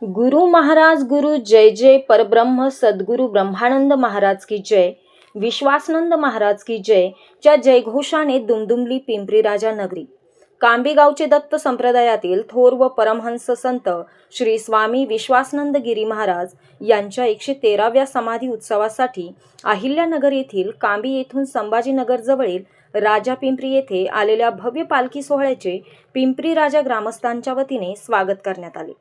गुरु महाराज गुरु जय जय परब्रह्म सद्गुरु ब्रह्मानंद महाराज की जय, विश्वासनंद महाराज की जय च्या जयघोषाने दुमदुमली पिंपरी राजा नगरी। कांबी गावचे दत्त संप्रदायातील थोर व परमहंस संत श्री स्वामी विश्वासनंद गिरी महाराज यांच्या 113व्या समाधी उत्सवासाठी अहिल्यानगर येथील कांबी येथून संभाजीनगर जवळील राजा पिंपरी येथे आलेल्या भव्य पालखी सोहळ्याचे पिंपरी राजा ग्रामस्थांच्या वतीने स्वागत करण्यात आले।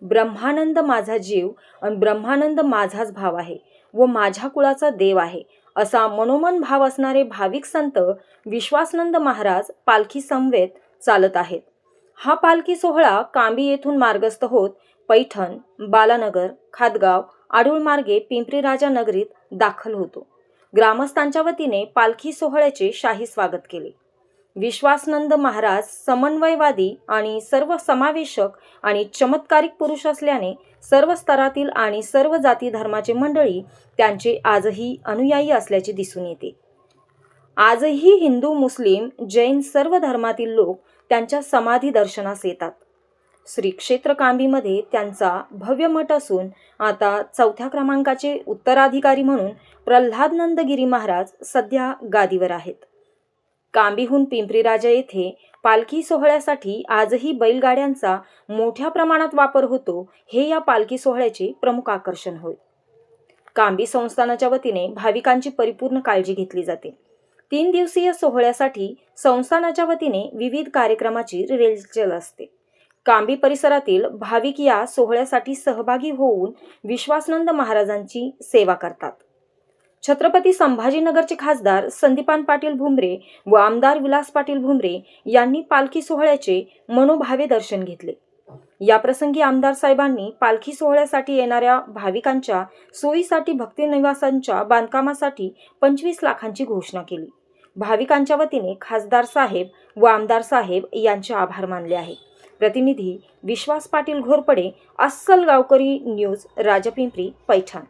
ब्रह्मानंद माझा जीव आणि ब्रह्मानंद माझाच भाव आहे व माझ्या कुळाचा देव आहे असा मनोमन भाव असणारे भाविक संत विश्वासनंद महाराज पालखी समवेत चालत आहेत। हा पालखी सोहळा कांबी येथून मार्गस्थ होत पैठण, बालानगर, खादगाव, आडूळ मार्गे पिंपरी राजा नगरीत दाखल होतो। ग्रामस्थांच्या वतीने पालखी सोहळ्याचे शाही स्वागत केले। विश्वासनंद महाराज समन्वयवादी आणि सर्व समावेशक आणि चमत्कारिक पुरुष असल्याने सर्व स्तरातील आणि सर्व जाती धर्माचे मंडळी त्यांचे आजही अनुयायी असल्याचे दिसून येते। आजही हिंदू, मुस्लिम, जैन सर्व धर्मातील लोक त्यांच्या समाधी दर्शनास येतात। श्री क्षेत्र कांबीमध्ये त्यांचा भव्य मठ असून आता 4थ्या क्रमांकाचे उत्तराधिकारी म्हणून प्रल्हादनंद गिरी महाराज सध्या गादीवर आहेत। कांबीहून पिंपरी राजा येथे पालखी सोहळ्यासाठी आजही बैलगाड्यांचा मोठ्या प्रमाणात वापर होतो, हे या पालखी सोहळ्याचे प्रमुख आकर्षण होय। कांबी संस्थानाच्या वतीने भाविकांची परिपूर्ण काळजी घेतली जाते। 3 दिवसीय सोहळ्यासाठी संस्थानाच्या वतीने विविध कार्यक्रमाची रेलचेल असते। कांबी परिसरातील भाविक या सोहळ्यासाठी सहभागी होऊन विश्वासनंद महाराजांची सेवा करतात। छत्रपती संभाजीनगरचे खासदार संदीपान पाटील भुमरे व आमदार विलास पाटील भुमरे यांनी पालखी सोहळ्याचे मनोभावे दर्शन घेतले। या प्रसंगी आमदार साहेबांनी पालखी सोहळ्यासाठी येणाऱ्या भाविकांच्या सोयीसाठी भक्ती निवासांच्या बांधकामासाठी 25 लाखांची घोषणा केली। भाविकांच्या वतीने खासदार साहेब व आमदार साहेब यांचे आभार मानले आहे। प्रतिनिधी विश्वास पाटील घोरपडे, अस्सल गावकरी न्यूज, राजापिंपरी, पैठण।